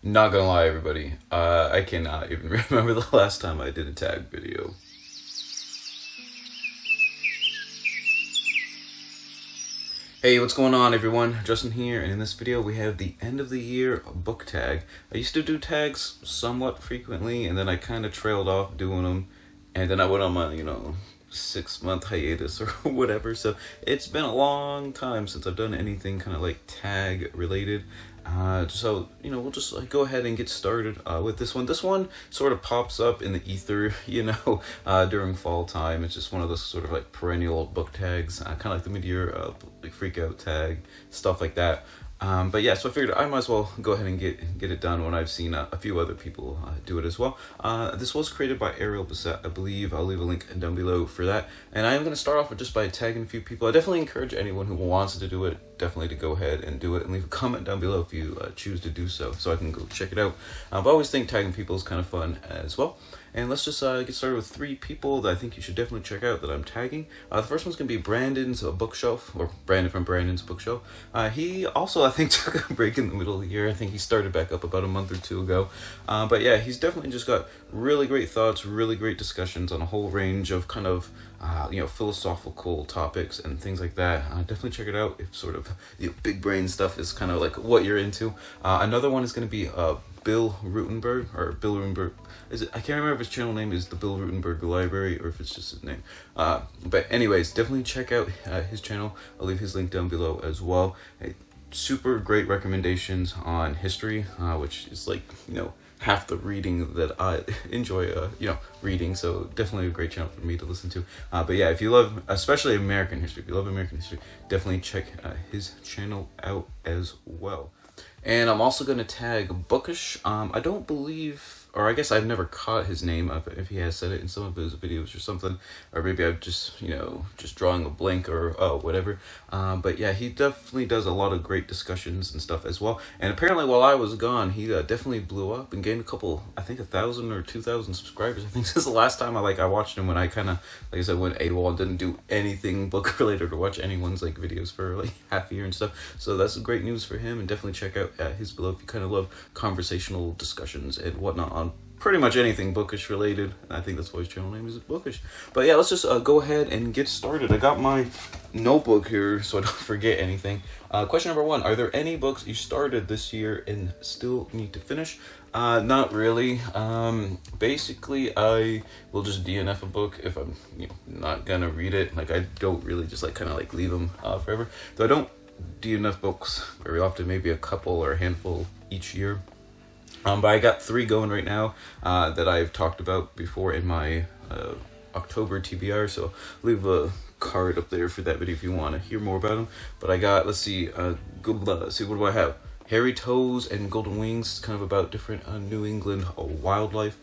Not gonna lie, everybody, I cannot even remember the last time I did a tag video. Hey, what's going on, everyone? Justin here, and in this video we have the end of the year book tag. I used to do tags somewhat frequently, and then I kind of trailed off doing them, and then I went on my, 6-month hiatus or whatever. So it's been a long time since I've done anything kind of like tag related. So we'll just go ahead and get started with this one. This one sort of pops up in the ether, during fall time. It's just one of those sort of like perennial book tags, kind of like the mid-year like freak out tag, stuff like that. But yeah, so I figured I might as well go ahead and get it done when I've seen a few other people do it as well. This was created by Ariel Bissett, I believe. I'll leave a link down below for that. And I am going to start off with just by tagging a few people. I definitely encourage anyone who wants to do it, definitely to go ahead and do it, and leave a comment down below if you choose to do so I can go check it out. But I always think tagging people is kind of fun as well. And let's just get started with 3 people that I think you should definitely check out that I'm tagging. The first one's going to be Brandon's Bookshelf, or Brandon from Brandon's Bookshelf. He also, I think, took a break in the middle of the year. I think he started back up about a month or 2 ago. But yeah, he's definitely just got really great thoughts, really great discussions on a whole range of kind of, philosophical topics and things like that. Definitely check it out if sort of big brain stuff is kind of like what you're into. Another one is going to be Bill Rutenberg. I can't remember if his channel name is the Bill Rutenberg Library or if it's just his name. But anyways, definitely check out his channel. I'll leave his link down below as well. Super great recommendations on history, which is like, half the reading that I enjoy, reading. So definitely a great channel for me to listen to. But yeah, if you love, especially American history, definitely check his channel out as well. And I'm also going to tag Bookish. I don't believe, or I guess I've never caught his name if he has said it in some of his videos or something, or maybe I'm just, just drawing a blank or whatever. But yeah, he definitely does a lot of great discussions and stuff as well. And apparently while I was gone, he definitely blew up and gained a couple, I think 1,000 or 2,000 subscribers. I think since the last time I watched him, when I kind of, like I said, went AWOL and didn't do anything book related or watch anyone's like videos for like half a year and stuff. So that's great news for him, and definitely check out his below if you kind of love conversational discussions and whatnot on pretty much anything bookish related. I think that's why his channel name is Bookish. But yeah, let's just go ahead and get started. I got my notebook here so I don't forget anything. Question number 1, are there any books you started this year and still need to finish? Not really. Basically, I will just DNF a book if I'm not gonna read it. Like, I don't really just kind of leave them forever. Though I don't DNF books very often, maybe a couple or a handful each year. But I got 3 going right now that I've talked about before in my October TBR, so leave a card up there for that video if you want to hear more about them. But I got, let's see, what do I have? Hairy Toes and Golden Wings, kind of about different New England wildlife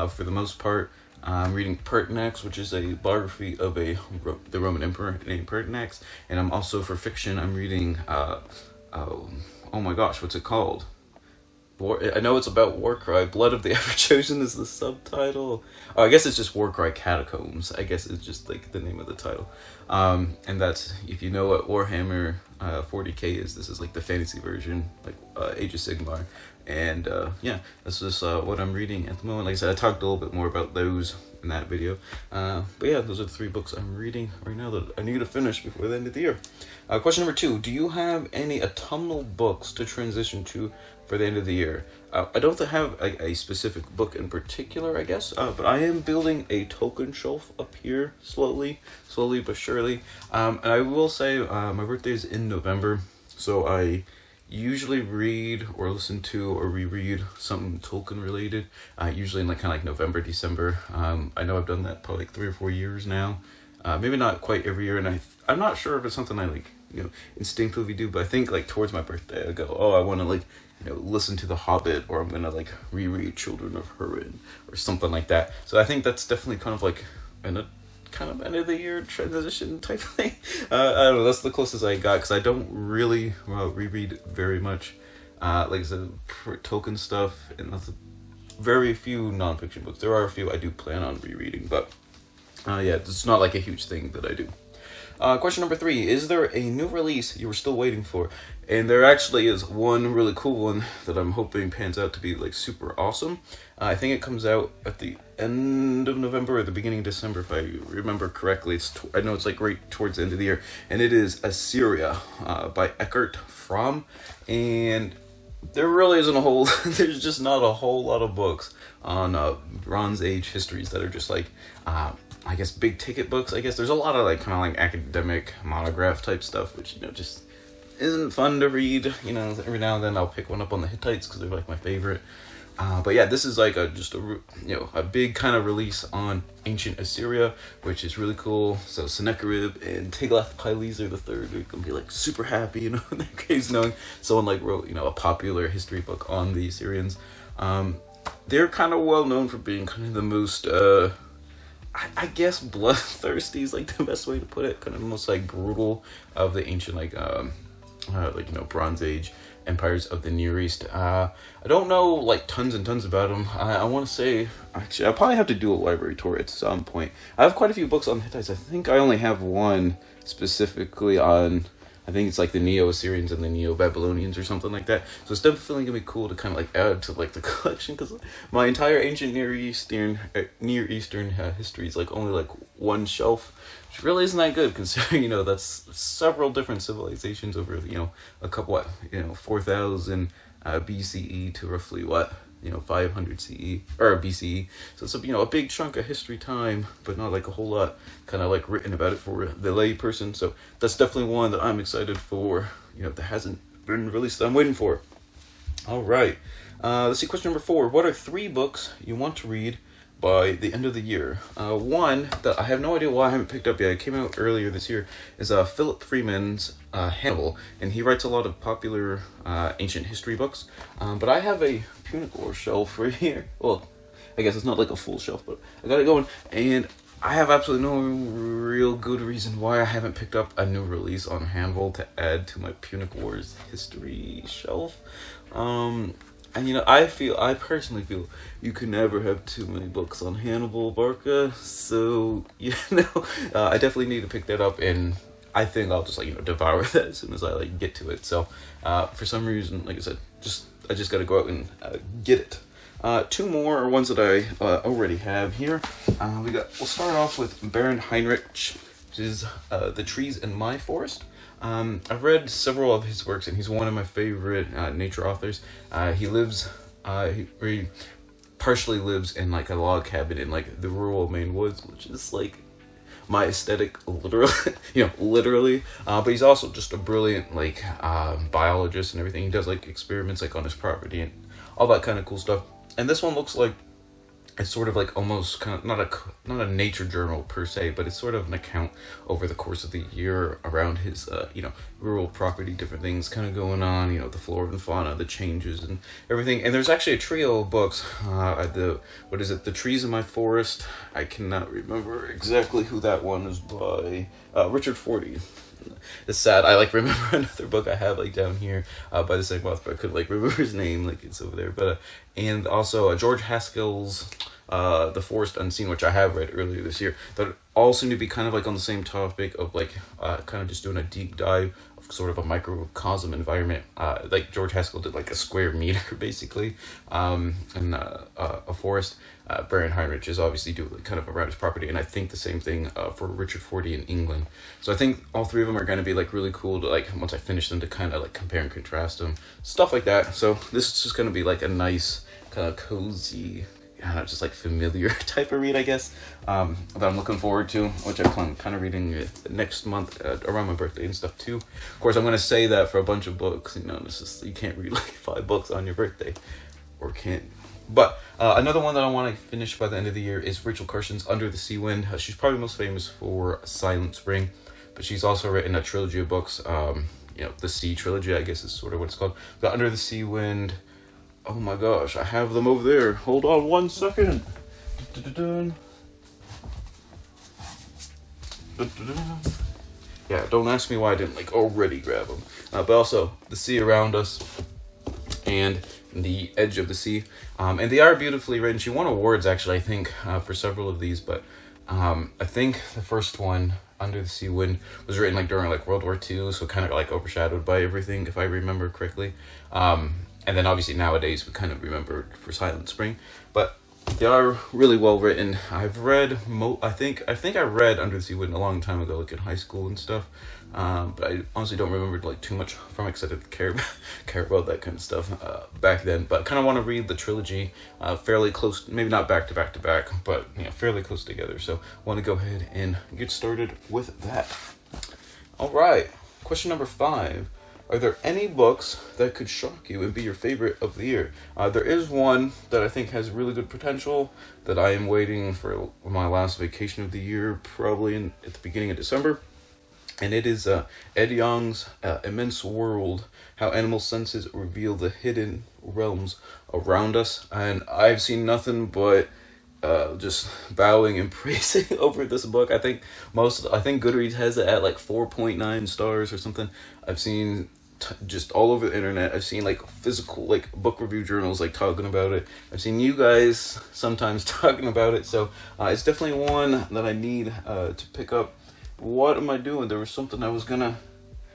for the most part. I'm reading Pertinax, which is a biography of the Roman emperor named Pertinax. And I'm also, for fiction, I'm reading, oh my gosh, what's it called? I know it's about Warcry. Blood of the Ever-Chosen is the subtitle. Oh, I guess it's just Warcry Catacombs. I guess it's just the name of the title. And that's, if you know what Warhammer 40k is, this is the fantasy version, Age of Sigmar. And yeah, that's just what I'm reading at the moment. Like I said, I talked a little bit more about those in that video. But yeah, those are the 3 books I'm reading right now that I need to finish before the end of the year. Question number 2, do you have any autumnal books to transition to for the end of the year? I don't have a specific book in particular, I guess, but I am building a token shelf up here slowly but surely. And I will say my birthday is in November, so I usually read or listen to or reread something Tolkien related, usually in kind of November, December. I know I've done that probably 3 or 4 years now. Maybe not quite every year, and I'm not sure if it's something I instinctively do, but I think towards my birthday I go, I want to listen to The Hobbit, or I'm gonna reread Children of Hurin or something like that. So I think that's definitely kind of end of the year transition type thing. I don't know, that's the closest I got, because I don't really reread very much. Like I said, Tolkien stuff, and that's very few nonfiction books. There are a few I do plan on rereading, but yeah, it's not a huge thing that I do. Question number 3, is there a new release you were still waiting for? And there actually is one really cool one that I'm hoping pans out to be like super awesome. I think it comes out at the end of November or the beginning of December, if I remember correctly. I know it's like right towards the end of the year, and it is Assyria by Eckhart Fromm. And there really isn't a whole, there's just not a whole lot of books on Bronze Age histories that are just like, I guess big ticket books. I guess there's a lot of like kind of like academic monograph type stuff, which, you know, just isn't fun to read. You know, every now and then I'll pick one up on the Hittites because they're like my favorite. But yeah, this is like a big kind of release on ancient Assyria, which is really cool. So Sennacherib and Tiglath-Pileser III are gonna be like super happy, you know, in their caves, knowing someone like wrote, you know, a popular history book on the Assyrians. They're kind of well known for being kind of the most, I guess, bloodthirsty is like the best way to put it. Kind of the most like brutal of the ancient like you know, Bronze Age empires of the Near East. I don't know like tons and tons about them. I want to say, actually, I'll probably have to do a library tour at some point. I have quite a few books on Hittites. I think I only have one specifically on, I think it's like the Neo-Assyrians and the Neo-Babylonians or something like that. So it's definitely gonna be cool to kind of like add to like the collection, because my entire ancient Near Eastern history is like only like one shelf, which really isn't that good considering, you know, that's several different civilizations over, you know, a couple, you know, 4,000 BCE to roughly 500 CE or BCE. So it's a, you know, a big chunk of history time, but not like a whole lot kind of like written about it for the lay person. So that's definitely one that I'm excited for, you know, that hasn't been released that I'm waiting for. All right. Let's see, question number 4. What are 3 books you want to read by the end of the year? One that I have no idea why I haven't picked up yet, it came out earlier this year, is Philip Freeman's Hannibal, and he writes a lot of popular ancient history books. But I have a Punic War shelf right here. Well, I guess it's not like a full shelf, but I got it going, and I have absolutely no real good reason why I haven't picked up a new release on Hannibal to add to my Punic Wars history shelf. And, you know, I personally feel you can never have too many books on Hannibal Barca, so, you know, I definitely need to pick that up, and I think I'll just, like, you know, devour that as soon as I, like, get to it. So, for some reason, like I said, I just gotta go out and get it. 2 more are ones that I already have here. We'll start off with Baron Heinrich, which is The Trees in My Forest. I've read several of his works, and he's one of my favorite nature authors. He partially lives in like a log cabin in like the rural Maine woods, which is like my aesthetic, literally. But he's also just a brilliant like biologist and everything. He does like experiments like on his property and all that kind of cool stuff. And this one looks like it's sort of like almost kind of not a nature journal per se, but it's sort of an account over the course of the year around his rural property, different things kind of going on, you know, the flora and fauna, the changes and everything. And there's actually a trio of books. The Trees in My Forest. I cannot remember exactly who that one is by. Richard Forty. It's sad. I like remember another book I have like down here by the same author, but I couldn't like remember his name, like it's over there. But and also George Haskell's The Forest Unseen, which I have read earlier this year. That all seem to be kind of like on the same topic of like kind of just doing a deep dive of sort of a microcosm environment. Like George Haskell did like a square meter basically, in a forest. Baron Heinrich is obviously doing kind of around his property, and I think the same thing for Richard Forty in England. So I think all 3 of them are going to be like really cool to like once I finish them to kind of like compare and contrast them, stuff like that. So this is just going to be like a nice kind of cozy, just like familiar type of read, I guess, that I'm looking forward to, which I plan kind of reading next month around my birthday and stuff too. Of course, I'm going to say that for a bunch of books, you know, you can't read like 5 books on your birthday, or can't. But another one that I want to finish by the end of the year is Rachel Carson's Under the Sea Wind. She's probably most famous for Silent Spring, but she's also written a trilogy of books, the Sea Trilogy, I guess is sort of what it's called. But Under the Sea Wind, oh my gosh, I have them over there. Hold on 1 second. Yeah, don't ask me why I didn't like already grab them. But also The Sea Around Us and The Edge of the Sea. And they are beautifully written. She won awards, actually, I think, for several of these. But I think the first one Under the Sea Wind was written like during like World War II, so kind of like overshadowed by everything, if I remember correctly. And then obviously nowadays we kind of remember for Silent Spring, but they are really well written. I've read I think I read Under the Sea Wind a long time ago, like in high school and stuff. But I honestly don't remember like too much from it because I didn't care about that kind of stuff back then. But I kind of want to read the trilogy fairly close, maybe not back to back to back, but fairly close together. So want to go ahead and get started with that. All right, question number 5. Are there any books that could shock you and be your favorite of the year? There is one that I think has really good potential that I am waiting for my last vacation of the year, probably at the beginning of December. And it is Ed Yong's Immense World, How Animal Senses Reveal the Hidden Realms Around Us. And I've seen nothing but just bowing and praising over this book. I think Goodreads has it at like 4.9 stars or something. I've seen just all over the internet. I've seen like physical like book review journals like talking about it. I've seen you guys sometimes talking about it. So it's definitely one that I need to pick up. What am I doing? There was something I was gonna...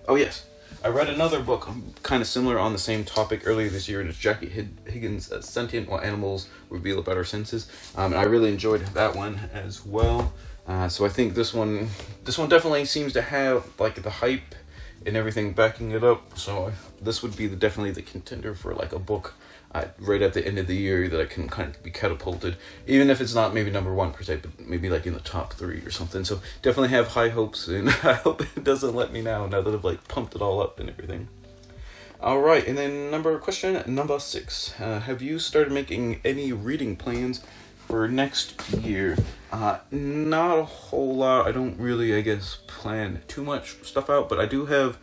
Oh yes, I read another book kind of similar on the same topic earlier this year, and it's Jackie Higgins' Sentient: What Animals Reveal About Our Senses. And I really enjoyed that one as well. So I think this one definitely seems to have like the hype and everything backing it up. So this would be definitely the contender for like a book right at the end of the year that I can kind of be catapulted, even if it's not maybe number 1 per se, but maybe like in the top 3 or something. So definitely have high hopes, and I hope it doesn't let me now that I've like pumped it all up and everything. All right, and then question number 6. Have you started making any reading plans for next year? Not a whole lot. I don't really, I guess, plan too much stuff out, but I do have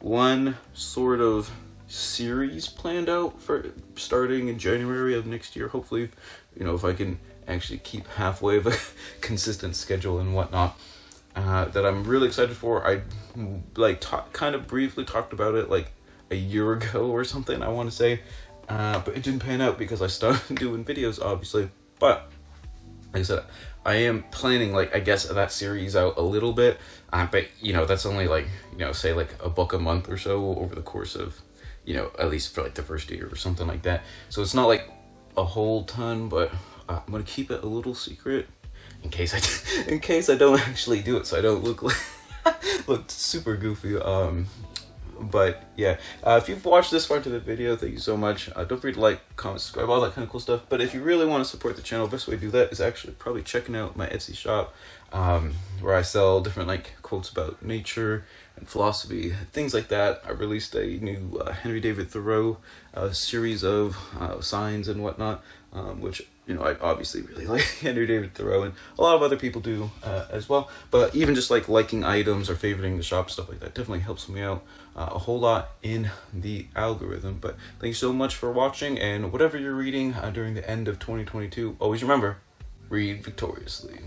one sort of series planned out for starting in January of next year. Hopefully, if I can actually keep halfway of a consistent schedule and whatnot, that I'm really excited for. I kind of briefly talked about it like a year ago or something, I want to say, but it didn't pan out because I started doing videos, obviously. But like I said, I am planning that series out a little bit, but that's only say like a book a month or so over the course of at least for like the first year or something like that. So it's not like a whole ton, but I'm gonna keep it a little secret in case I don't actually do it, so I don't look super goofy. But yeah, if you've watched this far into the video, thank you so much. Don't forget to like, comment, subscribe, all that kind of cool stuff. But if you really want to support the channel, best way to do that is actually probably checking out my Etsy shop, where I sell different quotes about nature and philosophy, things like that. I released a new Henry David Thoreau series of signs and whatnot, which I obviously really like Henry David Thoreau, and a lot of other people do as well. But even just liking items or favoriting the shop, stuff like that, definitely helps me out a whole lot in the algorithm. But thank you so much for watching, and whatever you're reading during the end of 2022, always remember, read victoriously.